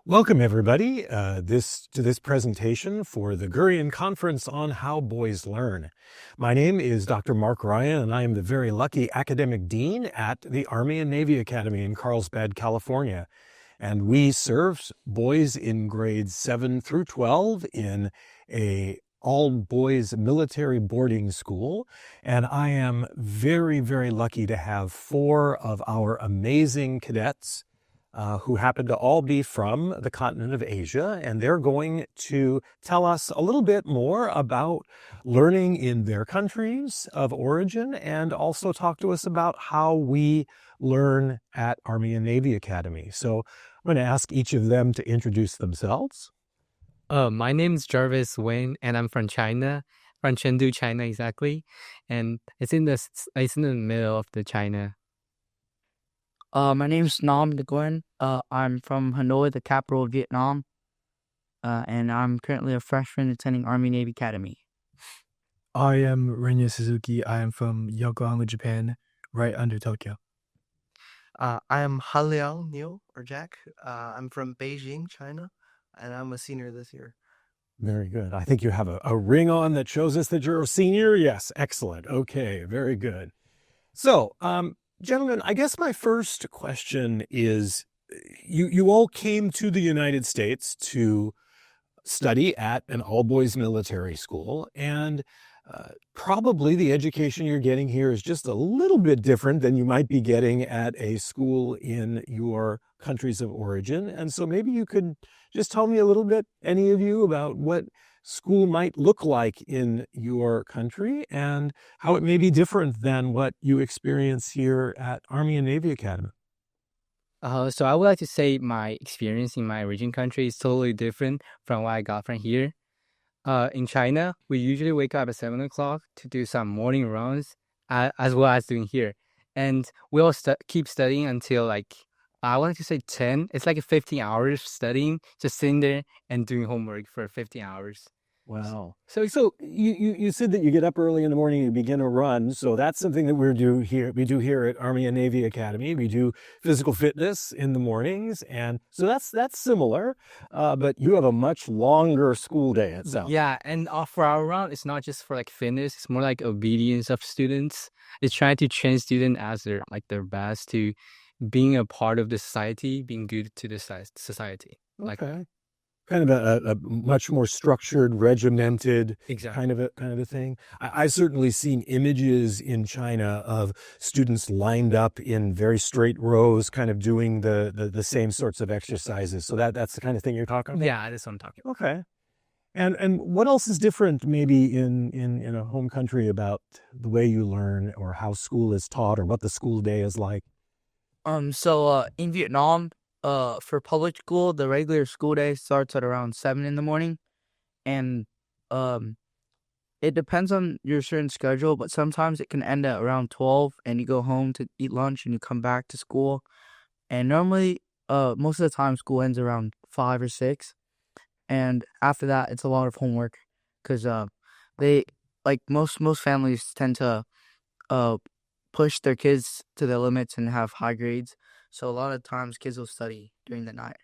Welcome, everybody, to this presentation for the Gurion Conference on How Boys Learn. My name is Dr. Mark Ryan, and I am the very lucky academic dean at the Army and Navy Academy in Carlsbad, California. And we serve boys in grades 7 through 12 in a all-boys military boarding school. And I am very, very lucky to have 4 of our amazing cadets who happen to all be from the continent of Asia, and they're going to tell us a little bit more about learning in their countries of origin and also talk to us about how we learn at Army and Navy Academy. So I'm going to ask each of them to introduce themselves. My name is Jarvis Wayne, and I'm from China, from Chengdu, China, exactly. And it's in the middle of the China. My name's Nam Nguyen. I'm from Hanoi, the capital of Vietnam, and I'm currently a freshman attending Army Navy Academy. I am Renya Suzuki. I am from Yokohama, Japan, right under Tokyo. I am Haliang Neil, or Jack. I'm from Beijing, China, and I'm a senior this year. Very good. I think you have a ring on that shows us that you're a senior. Yes, excellent. Okay, very good. So, gentlemen, I guess my first question is, you all came to the United States to study at an all-boys military school, and probably the education you're getting here is just a little bit different than you might be getting at a school in your countries of origin. And so maybe you could just tell me a little bit, any of you, about what school might look like in your country and how it may be different than what you experience here at Army and Navy Academy. So I would like to say my experience in my origin country is totally different from what I got from here. In China, we usually wake up at 7 o'clock to do some morning runs, as well as doing here. And we all keep studying until I want to say 10. It's like 15 hours studying, just sitting there and doing homework for 15 hours. Wow. So you said that you get up early in the morning and begin a run. So that's something that we do here at Army and Navy Academy. We do physical fitness in the mornings. And so that's similar. But you have a much longer school day, it sounds. Yeah, and for our run, it's not just for fitness, it's more like obedience of students. It's trying to train students as their best to being a part of the society, being good to the society. Okay. Kind of a much more structured, regimented Exactly. kind of a thing. I've certainly seen images in China of students lined up in very straight rows, kind of doing the same sorts of exercises. So that's the kind of thing you're talking about? Yeah, that's what I'm talking about. Okay. And what else is different maybe in a home country about the way you learn or how school is taught or what the school day is like? So in Vietnam, for public school, the regular school day starts at around 7 in the morning, and it depends on your certain schedule, but sometimes it can end at around 12, and you go home to eat lunch, and you come back to school, and normally, most of the time, school ends around 5 or 6, and after that, it's a lot of homework, because they, most families tend to push their kids to the limits and have high grades. So a lot of times kids will study during the night.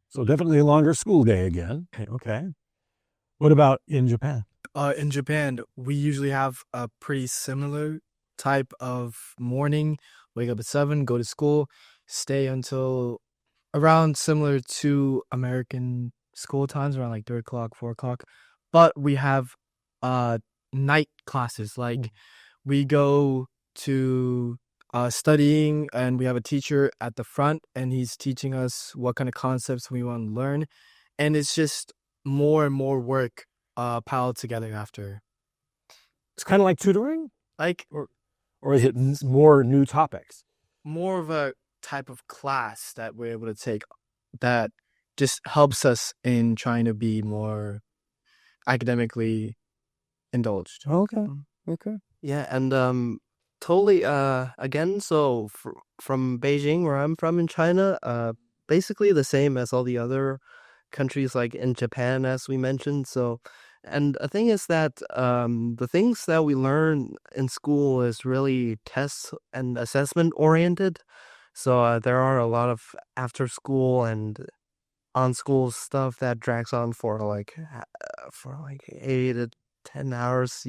So definitely a longer school day again. Okay. What about in Japan? In Japan, we usually have a pretty similar type of morning. Wake up at 7, go to school, stay until around similar to American school times, around 3 o'clock, 4 o'clock. But we have night classes. We go to studying, and we have a teacher at the front, and he's teaching us what kind of concepts we want to learn, and it's just more and more work piled together after. It's kind of like tutoring, or is it it's more new topics? more of a type of class that we're able to take that just helps us in trying to be more academically indulged. Okay. Yeah, and totally, again, so from Beijing, where I'm from in China, basically the same as all the other countries like in Japan, as we mentioned. So, and the thing is that the things that we learn in school is really test and assessment oriented. So there are a lot of after school and on-school stuff that drags on for like 8 to 10 hours,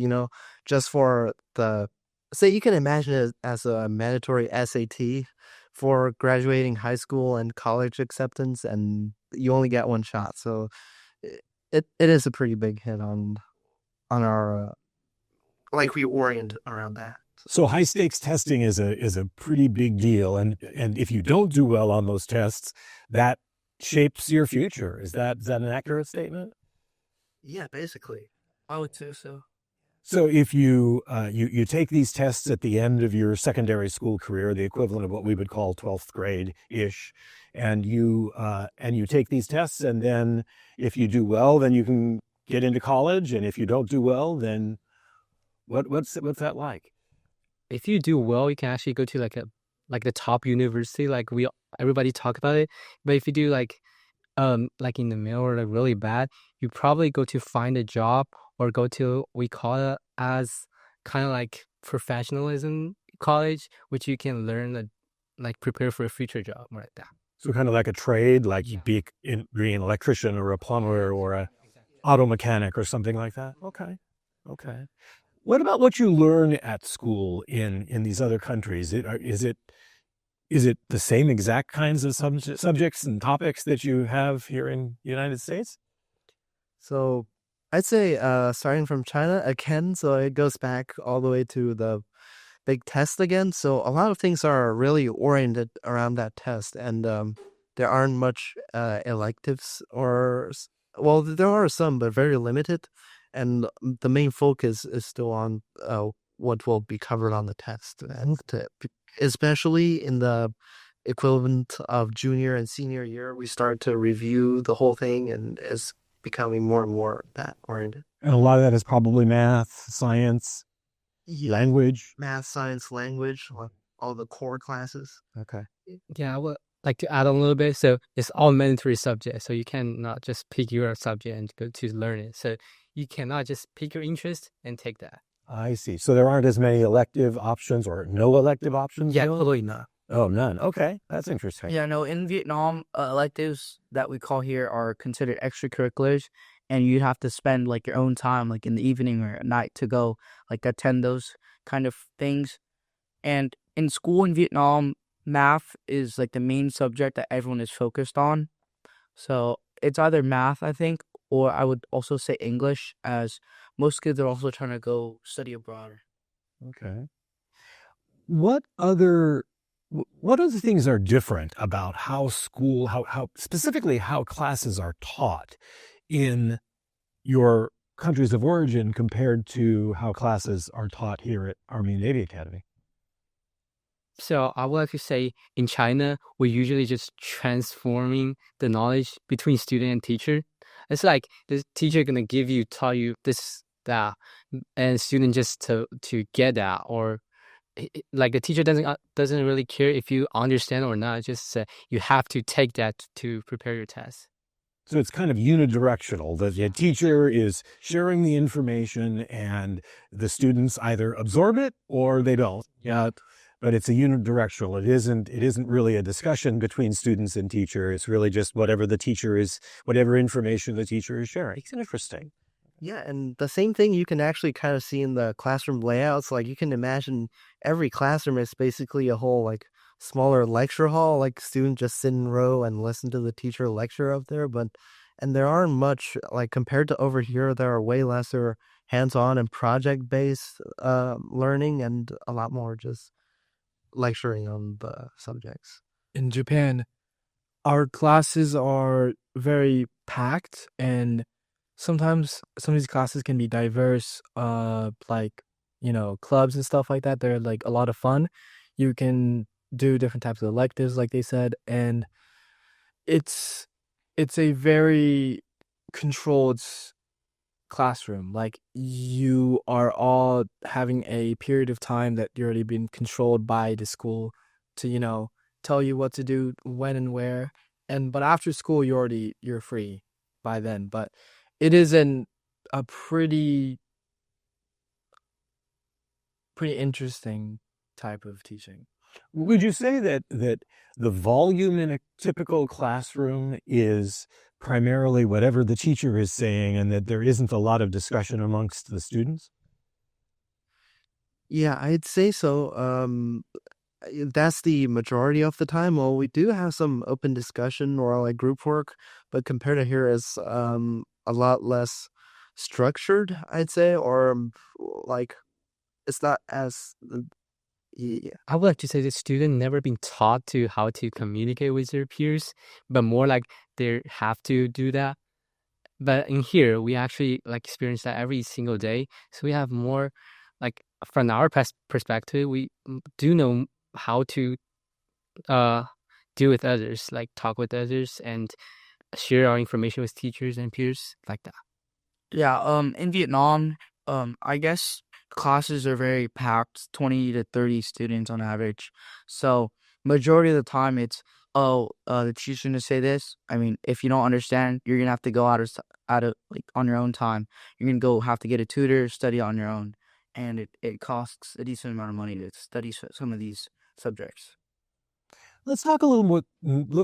just for the say you can imagine it as a mandatory SAT for graduating high school and college acceptance, and you only get one shot. So it is a pretty big hit on our like we orient around that. So high stakes testing is a pretty big deal, and if you don't do well on those tests, that shapes your future. Is that an accurate statement? Yeah, basically. I would say so. So if you take these tests at the end of your secondary school career, the equivalent of what we would call 12th grade ish, and you take these tests, and then if you do well, then you can get into college, and if you don't do well, then what's that like? If you do well, you can actually go to like the top university. Like everybody talk about it. But if you do like in the middle or like really bad, you probably go to find a job or go to we call it as kind of like professionalism college, which you can learn like prepare for a future job like that. So kind of like a trade, like you'd be an electrician or a plumber or a auto mechanic or something like that. Okay. What about what you learn at school in these other countries? Is it the same exact kinds of subjects and topics that you have here in the United States? So I'd say starting from China again, so it goes back all the way to the big test again. So a lot of things are really oriented around that test, and there aren't much electives well, there are some, but very limited. And the main focus is still on what will be covered on the test, and especially in the equivalent of junior and senior year, we start to review the whole thing, and it's becoming more and more that oriented. And a lot of that is probably math, science, language. Math, science, language, all the core classes. Okay. Yeah, I would like to add on a little bit. So it's all mandatory subjects. So you cannot just pick your subject and go to learn it. So you cannot just pick your interest and take that. I see. So there aren't as many elective options or no elective options? Yeah, Dylan? totally not. Oh, none. Okay. That's interesting. Yeah, no, in Vietnam, electives that we call here are considered extracurriculars, and you'd have to spend like your own time, like in the evening or at night, to go like attend those kind of things. And in school in Vietnam, math is like the main subject that everyone is focused on. So it's either math, I think, or I would also say English, as most kids are also trying to go study abroad. Okay. What other things are different about how school, how specifically how classes are taught in your countries of origin compared to how classes are taught here at Army Navy Academy? So I would like to say in China, we're usually just transforming the knowledge between student and teacher. It's like the teacher gonna tell you this, that, and student just to get that, or like the teacher doesn't really care if you understand or not. Just you have to take that to prepare your test. So it's kind of unidirectional. The teacher is sharing the information and the students either absorb it or they don't. Yeah. But it's a unidirectional. It isn't really a discussion between students and teacher. It's really just whatever information the teacher is sharing. It's interesting. Yeah, and the same thing you can actually kind of see in the classroom layouts. Like you can imagine every classroom is basically a whole like smaller lecture hall, like students just sit in a row and listen to the teacher lecture up there. And there aren't much, like compared to over here, there are way lesser hands-on and project-based learning, and a lot more just lecturing on the subjects. In Japan, our classes are very packed, and sometimes some of these classes can be diverse, like, clubs and stuff like that. They're like a lot of fun. You can do different types of electives, like they said, and it's a very controlled classroom. Like you are all having a period of time that you're already been controlled by the school to, tell you what to do, when and where. But after school, you're free by then. But it is a pretty interesting type of teaching. Would you say that the volume in a typical classroom is primarily whatever the teacher is saying, and that there isn't a lot of discussion amongst the students? Yeah, I'd say so. That's the majority of the time. Well, we do have some open discussion or like group work, but compared to here, it's a lot less structured, I'd say, or like it's not as yeah. I would like to say the student never been taught to how to communicate with their peers, but more like they have to do that. But in here, we actually like experience that every single day. So we have more, like from our perspective, we do know how to uh deal with others, like talk with others and share our information with teachers and peers like that. Yeah, in Vietnam, I guess classes are very packed, 20 to 30 students on average. So majority of the time it's, oh, the teacher's gonna say this. I mean, if you don't understand, you're gonna have to go out of like on your own time. You're gonna go have to get a tutor, study on your own, and it costs a decent amount of money to study some of these subjects. Let's talk a little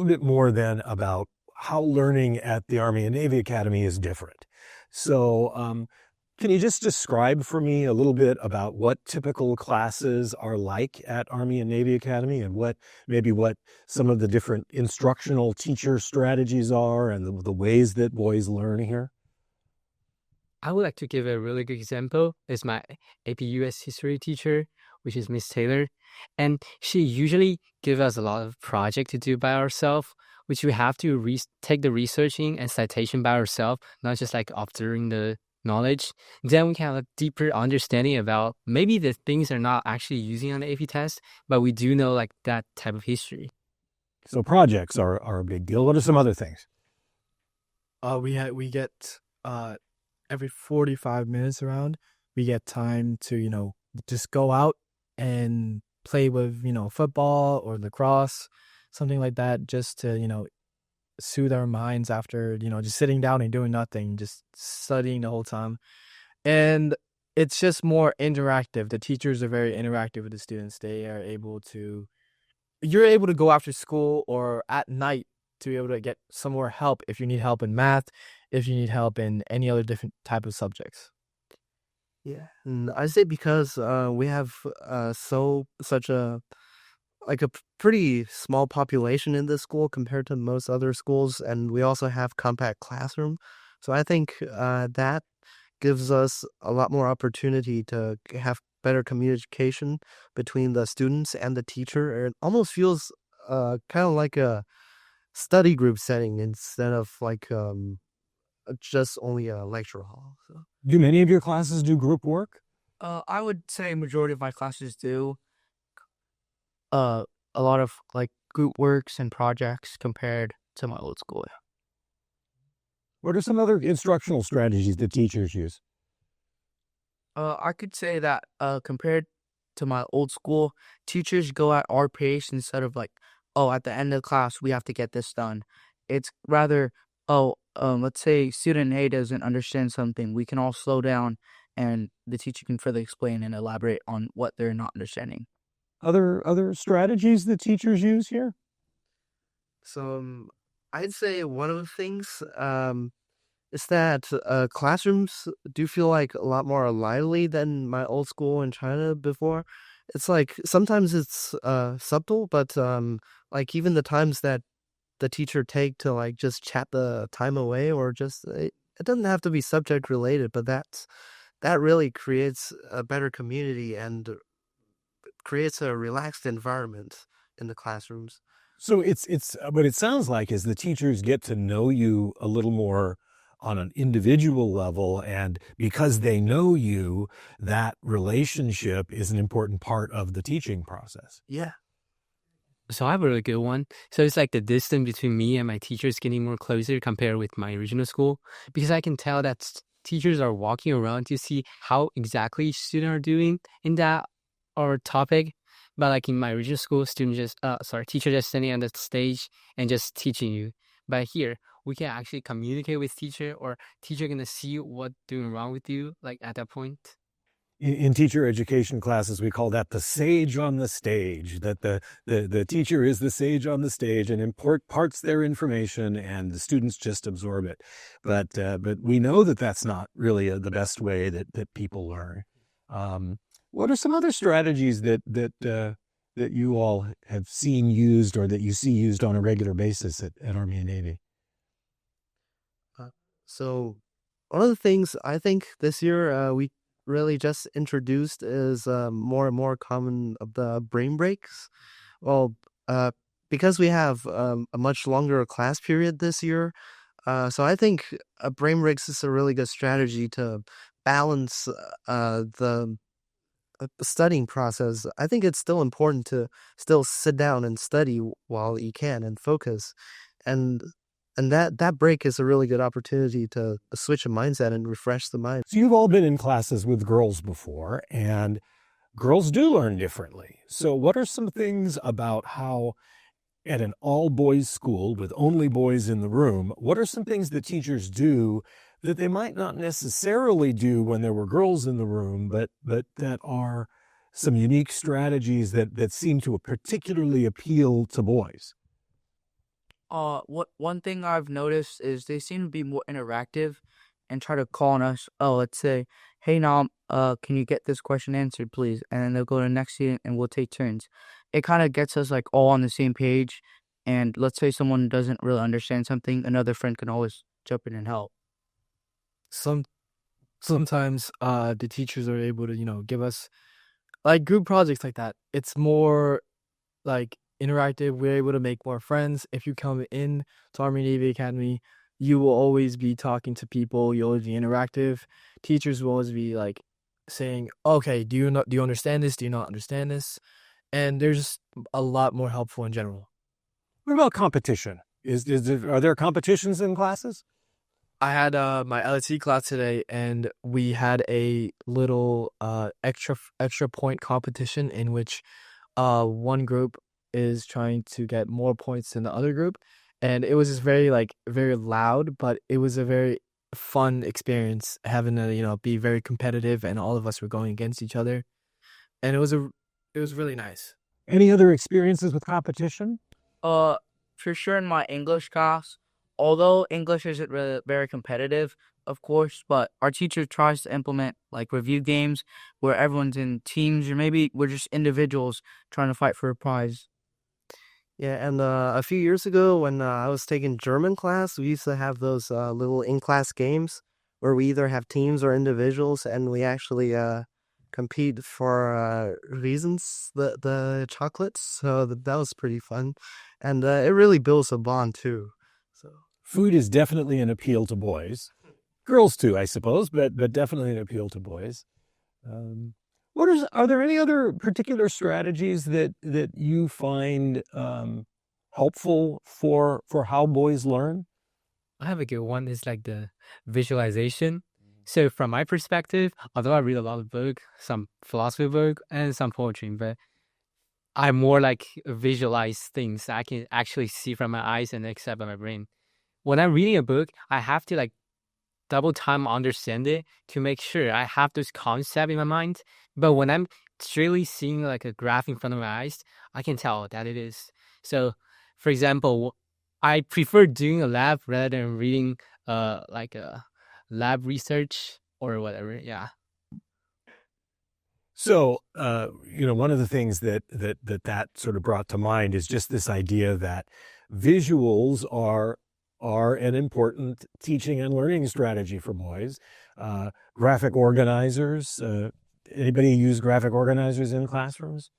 bit more then about how learning at the Army and Navy Academy is different. So, can you just describe for me a little bit about what typical classes are like at Army and Navy Academy, and what some of the different instructional teacher strategies are, and the ways that boys learn here? I would like to give a really good example. Is my AP US history teacher, which is Miss Taylor, and she usually give us a lot of project to do by ourselves, which we have to take the researching and citation by ourselves, not just like observing the knowledge. Then we can have a deeper understanding about maybe the things are not actually using on the AP test, but we do know like that type of history. So projects are a big deal. What are some other things? We get every 45 minutes around, we get time to, just go out and play with, football or lacrosse, something like that, just to, soothe our minds after, just sitting down and doing nothing, just studying the whole time. And it's just more interactive. The teachers are very interactive with the students. You're able to go after school or at night to be able to get some more help if you need help in math, if you need help in any other different type of subjects. Yeah, and I say because we have such a pretty small population in this school compared to most other schools, and we also have compact classroom. So I think that gives us a lot more opportunity to have better communication between the students and the teacher. It almost feels kind of like a study group setting instead of like just only a lecture hall. So. Do many of your classes do group work? I would say majority of my classes do. A lot of like group works and projects compared to my old school. What are some other instructional strategies that teachers use? I could say that compared to my old school, teachers go at our pace instead of like, oh, at the end of the class we have to get this done. It's rather, oh, let's say student A doesn't understand something, we can all slow down, and the teacher can further explain and elaborate on what they're not understanding. Other strategies that teachers use here? So I'd say one of the things is that classrooms do feel like a lot more lively than my old school in China before. It's like sometimes it's subtle, but like even the times that the teacher take to like just chat the time away, or just it doesn't have to be subject related, but that really creates a better community and creates a relaxed environment in the classrooms. So it's what it sounds like is the teachers get to know you a little more on an individual level, and because they know you, that relationship is an important part of the teaching process. Yeah. So I have a really good one. So it's like the distance between me and my teachers getting more closer compared with my original school, because I can tell that teachers are walking around to see how exactly each student are doing in that or topic. But like in my original school, teacher just standing on the stage and just teaching you. But here, we can actually communicate with teacher, or teacher gonna see what doing wrong with you, like at that point. in teacher education classes, we call that the sage on the stage, that the teacher is the sage on the stage and imparts their information and the students just absorb it. But we know that that's not really the best way that people learn. What are some other strategies that you all have seen used or that you see used on a regular basis at Army and Navy? So one of the things I think this year we really just introduced is more and more common of the brain breaks. Well, because we have a much longer class period this year, so I think brain breaks is a really good strategy to balance the studying process. I think it's still important to still sit down and study while you can and focus, and that break is a really good opportunity to switch a mindset and refresh the mind. So you've all been in classes with girls before, and girls do learn differently. So what are some things about how at an all-boys school with only boys in the room, what are some things that teachers do that they might not necessarily do when there were girls in the room, but that are some unique strategies that seem to particularly appeal to boys? What one thing I've noticed is they seem to be more interactive and try to call on us. Oh, let's say, hey Nam, can you get this question answered, please? And then they'll go to the next student and we'll take turns. It kind of gets us like all on the same page. And let's say someone doesn't really understand something, another friend can always jump in and help. Sometimes the teachers are able to give us like group projects like that. It's more like interactive. We're able to make more friends. If you come in to Army Navy Academy, you will always be talking to people. You'll always be interactive. Teachers will always be like saying, "Okay, do you understand this? Do you not understand this?" And they're just a lot more helpful in general. What about competition? Are there competitions in classes? I had my LSE class today, and we had a little extra point competition in which one group is trying to get more points than the other group, and it was just very loud, but it was a very fun experience having to be very competitive, and all of us were going against each other, and it was really nice. Any other experiences with competition? For sure in my English class, although English isn't really very competitive, of course, but our teacher tries to implement like review games where everyone's in teams or maybe we're just individuals trying to fight for a prize. Yeah, and a few years ago when I was taking German class, we used to have those little in-class games where we either have teams or individuals, and we actually compete for reasons, the chocolates. So that was pretty fun, and it really builds a bond too. So Food is definitely an appeal to boys. Girls too, I suppose, but definitely an appeal to boys. Are there any other particular strategies that you find helpful for how boys learn? I have a good one. It's like the visualization. So from my perspective, although I read a lot of books, some philosophy book and some poetry, but I more like visualize things I can actually see from my eyes and accept by my brain. When I'm reading a book, I have to like double time understand it to make sure I have those concepts in my mind. But when I'm strictly seeing like a graph in front of my eyes, I can tell that it is. So, for example, I prefer doing a lab rather than reading like a lab research or whatever. Yeah. So, one of the things that sort of brought to mind is just this idea that visuals are an important teaching and learning strategy for boys. Graphic organizers. Anybody use graphic organizers in classrooms?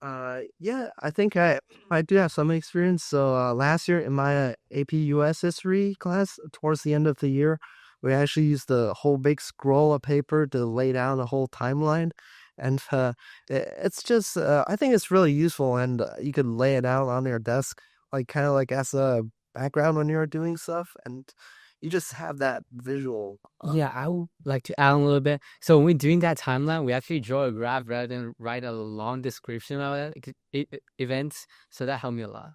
Yeah, I think I do have some experience. So last year in my AP US history class, towards the end of the year, we actually used the whole big scroll of paper to lay down the whole timeline, and it's just I think it's really useful, and you could lay it out on your desk, like kind of like as a background when you're doing stuff, and you just have that visual. Yeah, I would like to add a little bit. So when we're doing that timeline, we actually draw a graph rather than write a long description about it, events. So that helped me a lot.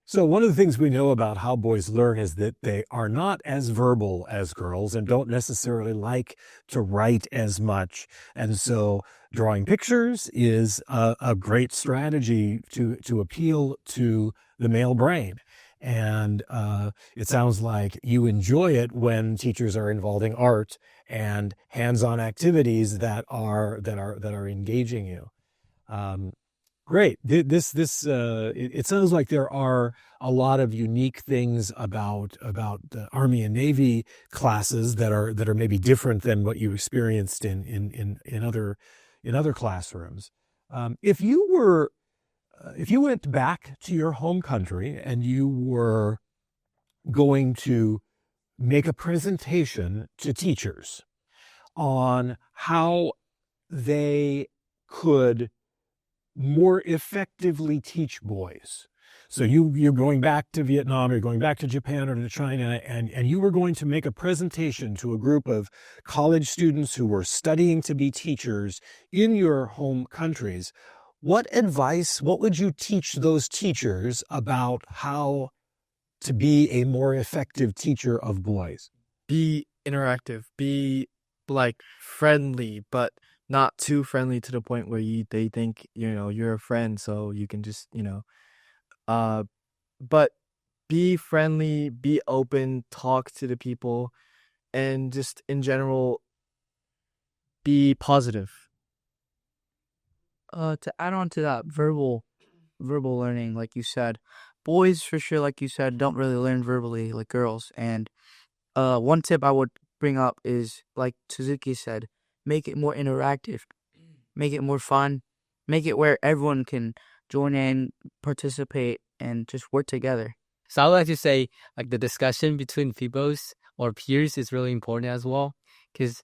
So one of the things we know about how boys learn is that they are not as verbal as girls and don't necessarily like to write as much. And so drawing pictures is a great strategy to appeal to the male brain. And it sounds like you enjoy it when teachers are involving art and hands-on activities that are engaging you. Um, Great. It sounds like there are a lot of unique things about the Army and Navy classes that are maybe different than what you experienced in other classrooms. If you went back to your home country and you were going to make a presentation to teachers on how they could more effectively teach boys. So you're going back to Vietnam, or you're going back to Japan or to China, and you were going to make a presentation to a group of college students who were studying to be teachers in your home countries. What would you teach those teachers about how to be a more effective teacher of boys? Be interactive, be like friendly, but not too friendly to the point where they think you're a friend, so you can just uh but be friendly, be open, talk to the people, and just in general be positive. To add on to that verbal learning, like you said, boys for sure, like you said, don't really learn verbally like girls. And one tip I would bring up is, like Suzuki said, make it more interactive, make it more fun, make it where everyone can join in, participate, and just work together. So I would like to say, like, the discussion between peoples or peers is really important as well, because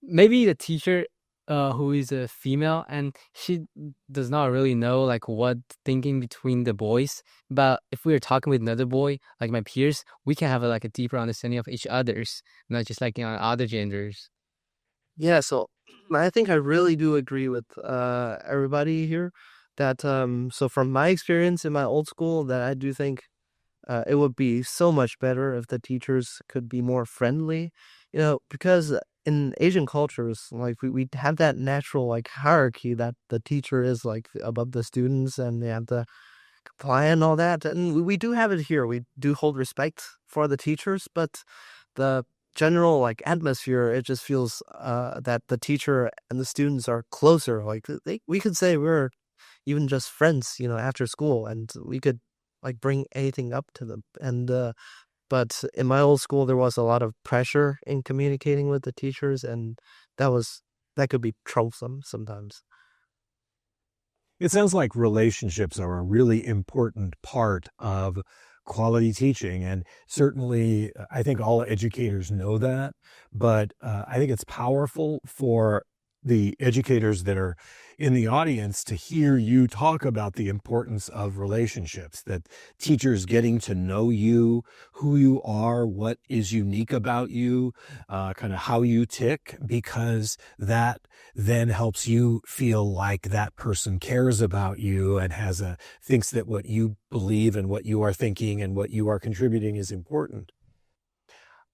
maybe the teacher who is a female and she does not really know like what thinking between the boys, but if we are talking with another boy like my peers, we can have like a deeper understanding of each other's, not just like other genders. Yeah, so I think I really do agree with everybody here that so from my experience in my old school, that I do think it would be so much better if the teachers could be more friendly, because in Asian cultures, like we have that natural like hierarchy that the teacher is like above the students and they have to comply and all that. And we do have it here. We do hold respect for the teachers, but the general like atmosphere, it just feels that the teacher and the students are closer. Like we could say we're even just friends, after school, and we could like bring anything up to them. And but in my old school, there was a lot of pressure in communicating with the teachers, and that could be troublesome sometimes. It sounds like relationships are a really important part of quality teaching. And certainly, I think all educators know that. But I think it's powerful for the educators that are in the audience to hear you talk about the importance of relationships, that teachers getting to know you, who you are, what is unique about you, kind of how you tick, because that then helps you feel like that person cares about you and thinks that what you believe and what you are thinking and what you are contributing is important.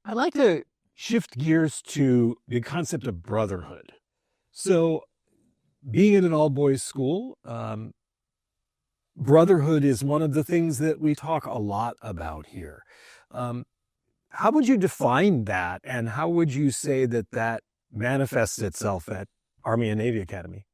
I'd like to shift gears to the concept of brotherhood. So, being in an all boys school, brotherhood is one of the things that we talk a lot about here. Um, how would you define that, and how would you say that manifests itself at Army and Navy Academy?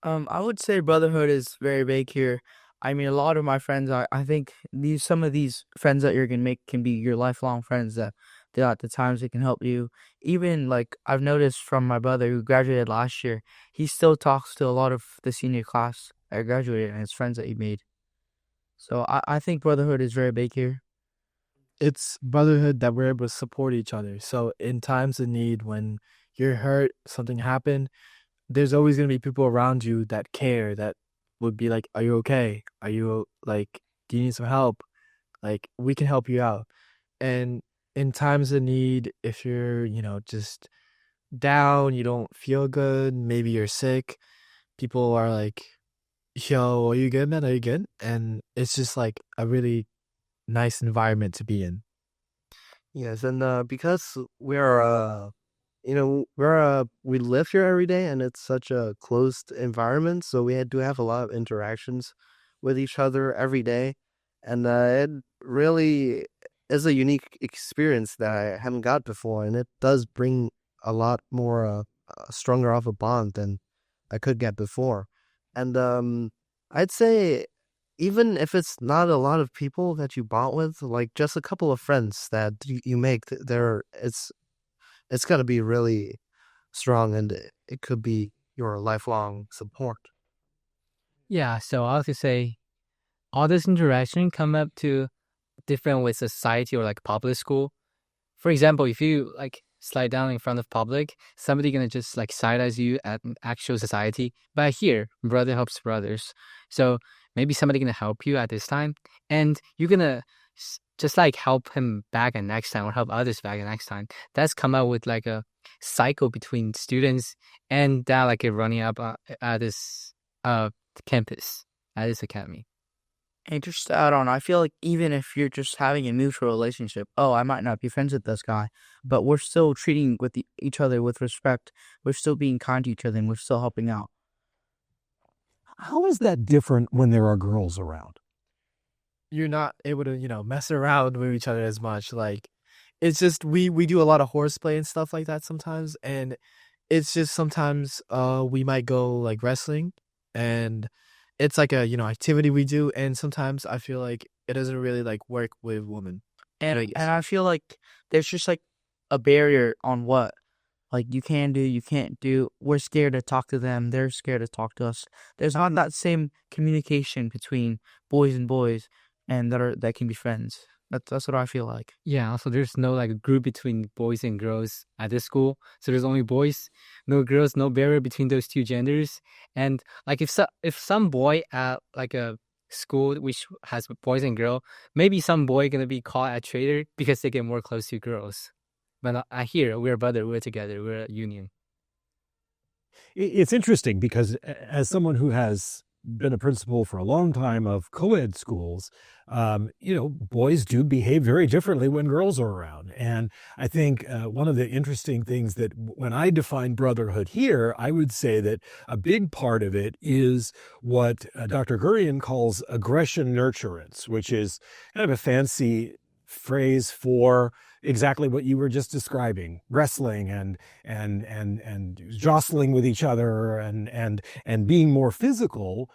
I would say brotherhood is very big here. I mean, a lot of my friends are. I think some of these friends that you're gonna make can be your lifelong friends. That at the times they can help you. Even like I've noticed from my brother who graduated last year, he still talks to a lot of the senior class that graduated and his friends that he made. So I think brotherhood is very big here. It's brotherhood that we're able to support each other. So in times of need, when you're hurt, something happened, there's always going to be people around you that care, that would be like, are you okay? Are you like, do you need some help? Like, we can help you out. And in times of need, if you're, just down, you don't feel good, maybe you're sick, people are like yo, are you good, man? Are you good? And it's just like a really nice environment to be in. Yes, and because we're we live here every day, and it's such a closed environment, so do have a lot of interactions with each other every day, and it really is a unique experience that I haven't got before, and it does bring a lot more stronger of a bond than I could get before, and I'd say even if it's not a lot of people that you bond with, like just a couple of friends that you make, there it's gonna be really strong, and it could be your lifelong support. Yeah, so I have to say, all this interaction come up to different with society or like public school. For example, if you like slide down in front of public, somebody gonna just like side eyes you at an actual society. But here, brother helps brothers. So maybe somebody gonna help you at this time, and you're gonna just like help him back at next time or help others back at next time. That's come out with like a cycle between students and that like a running up at this campus at this academy. And just to add on, I feel like even if you're just having a mutual relationship, oh, I might not be friends with this guy, but we're still treating with each other with respect. We're still being kind to each other, and we're still helping out. How is that different when there are girls around? You're not able to, mess around with each other as much. Like, it's just we do a lot of horseplay and stuff like that sometimes, and it's just sometimes we might go like wrestling, and it's like a activity we do, and sometimes I feel like it doesn't really like work with women. And I feel like there's just like a barrier on what like you can do, you can't do. We're scared to talk to them. They're scared to talk to us. There's not that same communication between boys and boys, and that can be friends. That's what I feel like. Yeah, also there's no like group between boys and girls at this school. So there's only boys, no girls, no barrier between those two genders. And like if some boy at like a school which has boys and girl, maybe some boy gonna be caught a traitor because they get more close to girls. But I hear we're brother, we're together, we're a union. It's interesting because as someone who has been a principal for a long time of co-ed schools, boys do behave very differently when girls are around. And I think one of the interesting things that when I define brotherhood here, I would say that a big part of it is what Dr. Gurian calls aggression nurturance, which is kind of a fancy phrase for exactly what you were just describing: wrestling and jostling with each other and being more physical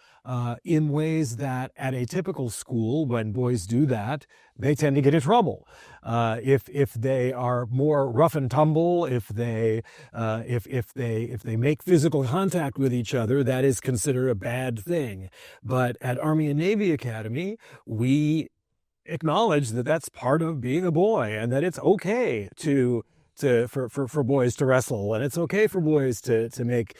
in ways that at a typical school, when boys do that, they tend to get in trouble. If they are more rough and tumble, if they make physical contact with each other, that is considered a bad thing. But at Army and Navy Academy, we acknowledge that that's part of being a boy, and that it's okay for boys to wrestle, and it's okay for boys to make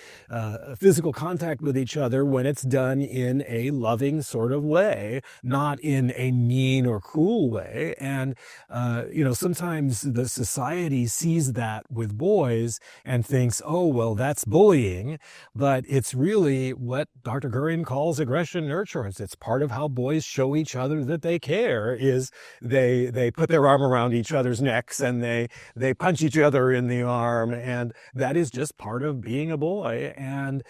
physical contact with each other when it's done in a loving sort of way, not in a mean or cruel way. And sometimes the society sees that with boys and thinks, oh well, that's bullying, but it's really what Dr. Gurian calls aggression nurturance. It's part of how boys show each other that they care. Is they put their arm around each other's necks, and they punch each other in the arm, and that is just part of being a boy. And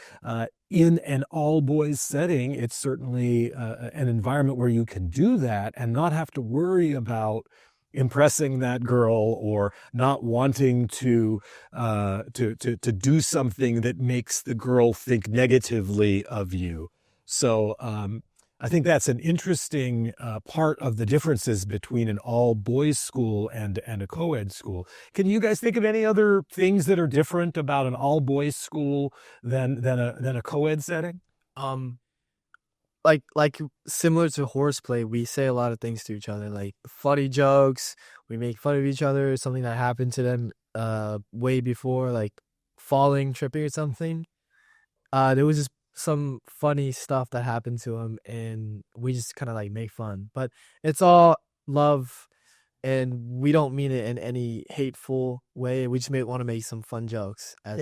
in an all boys setting, it's certainly an environment where you can do that and not have to worry about impressing that girl or not wanting to do something that makes the girl think negatively of you. So I think that's an interesting part of the differences between an all-boys school and a co-ed school. Can you guys think of any other things that are different about an all-boys school than a co-ed setting? Like similar to horseplay, we say a lot of things to each other, like funny jokes. We make fun of each other, something that happened to them way before, like falling, tripping or something. There was just some funny stuff that happened to him, and we just kind of like make fun. But it's all love, and we don't mean it in any hateful way. We just want to make some fun jokes. At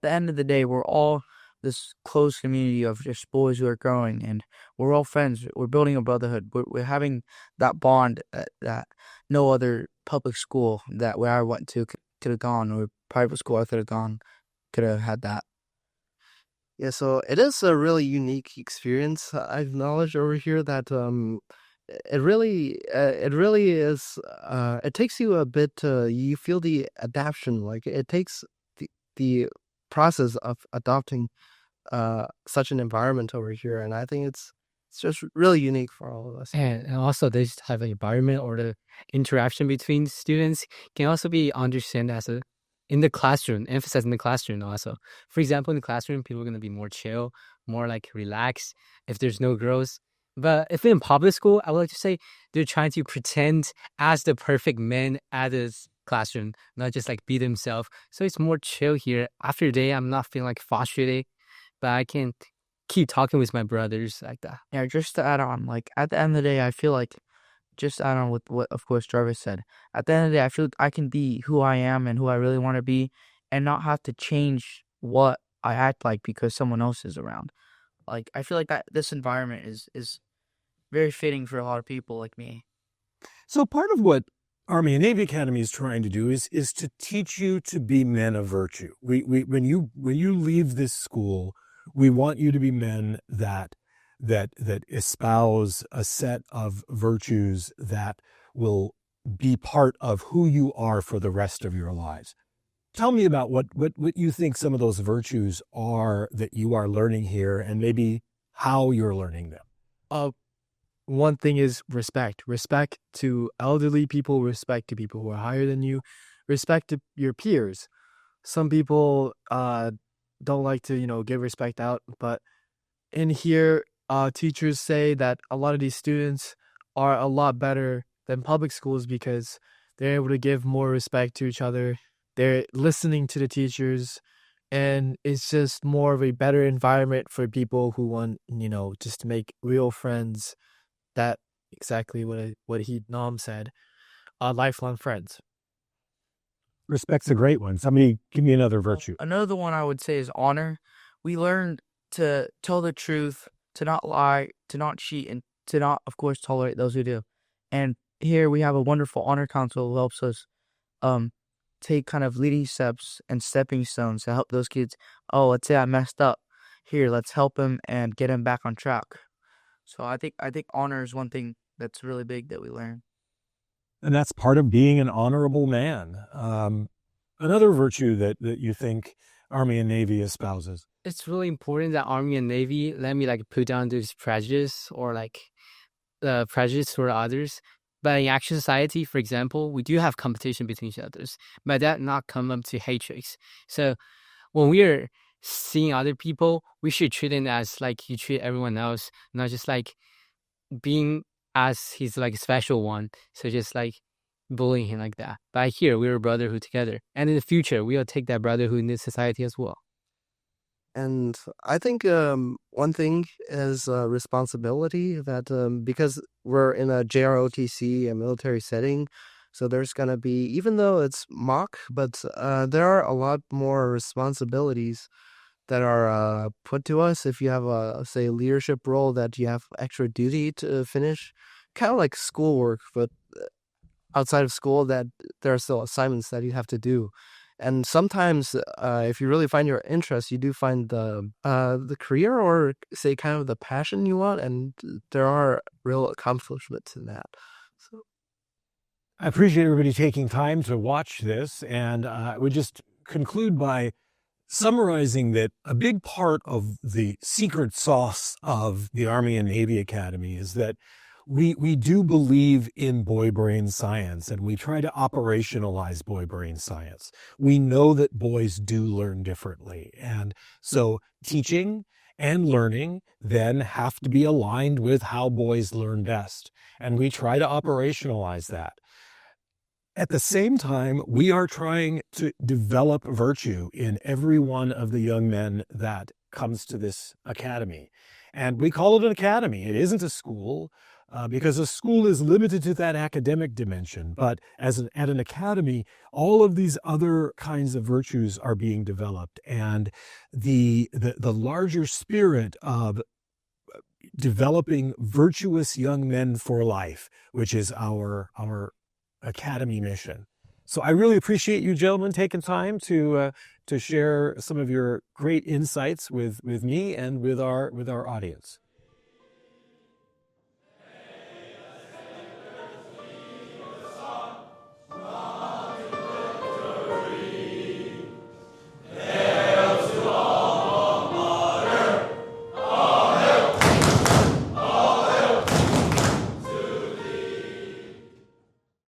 the end of the day, we're all this close community of just boys who are growing, and we're all friends. We're building a brotherhood. We're having that bond that no other public school that where I went to could have gone, or private school I could have gone could have had that. Yeah, so it is a really unique experience. I acknowledge over here that it really is. It takes you a bit. You feel the adaptation, like it takes the process of adopting such an environment over here, and I think it's just really unique for all of us. And also this type of environment or the interaction between students can also be understood as a in the classroom, emphasized in the classroom also. For example, in the classroom, people are going to be more chill, more like relaxed if there's no girls. But if in public school, I would like to say they're trying to pretend as the perfect men at this classroom, not just like be themselves. So it's more chill here. After a day, I'm not feeling like frustrated, but I can keep talking with my brothers like that. Yeah, just to add on, like at the end of the day, I feel like just to add on with what of course Jarvis said. At the end of the day, I feel like I can be who I am and who I really want to be, and not have to change what I act like because someone else is around. Like I feel like that this environment is very fitting for a lot of people like me. So part of what Army and Navy Academy is trying to do is to teach you to be men of virtue. We when you leave this school, we want you to be men that espouse a set of virtues that will be part of who you are for the rest of your lives. Tell me about what you think some of those virtues are that you are learning here, and maybe how you're learning them. One thing is respect. Respect to elderly people, respect to people who are higher than you, respect to your peers. Some people don't like to, give respect out, but in here, teachers say that a lot of these students are a lot better than public schools because they're able to give more respect to each other. They're listening to the teachers, and it's just more of a better environment for people who want, just to make real friends. That exactly what Nam said. Lifelong friends. Respect's a great one. Somebody give me another virtue. Another one I would say is honor. We learn to tell the truth, to not lie, to not cheat, and to not, of course, tolerate those who do. And here we have a wonderful honor council who helps us take kind of leading steps and stepping stones to help those kids. Oh, let's say I messed up. Here, let's help him and get him back on track. So I think honor is one thing that's really big that we learn. And that's part of being an honorable man. Another virtue that you think Army and Navy espouses. It's really important that Army and Navy let me like put down this prejudice or like prejudice toward others. But in actual society, for example, we do have competition between each others, but that not come up to hatred. So when we are seeing other people, we should treat them as like you treat everyone else, not just like being as he's like a special one. So just like bullying him like that. But here we're a brotherhood together, and in the future we'll take that brotherhood in this society as well. And I think one thing is responsibility that because we're in a JROTC, a military setting, so there's going to be, even though it's mock, but there are a lot more responsibilities that are put to us. If you have a, say, leadership role that you have extra duty to finish, kind of like schoolwork, but outside of school, that there are still assignments that you have to do. And sometimes, if you really find your interest, you do find the career or, say, kind of the passion you want, and there are real accomplishments in that. So, I appreciate everybody taking time to watch this, and I would just conclude by summarizing that a big part of the secret sauce of the Army and Navy Academy is that we do believe in boy brain science, and we try to operationalize boy brain science. We know that boys do learn differently, and so teaching and learning then have to be aligned with how boys learn best, and we try to operationalize that. At the same time, we are trying to develop virtue in every one of the young men that comes to this academy. And we call it an academy. It isn't a school. because a school is limited to that academic dimension. But at an academy, all of these other kinds of virtues are being developed, and the larger spirit of developing virtuous young men for life, which is our academy mission. So I really appreciate you gentlemen taking time to share some of your great insights with me and with our audience.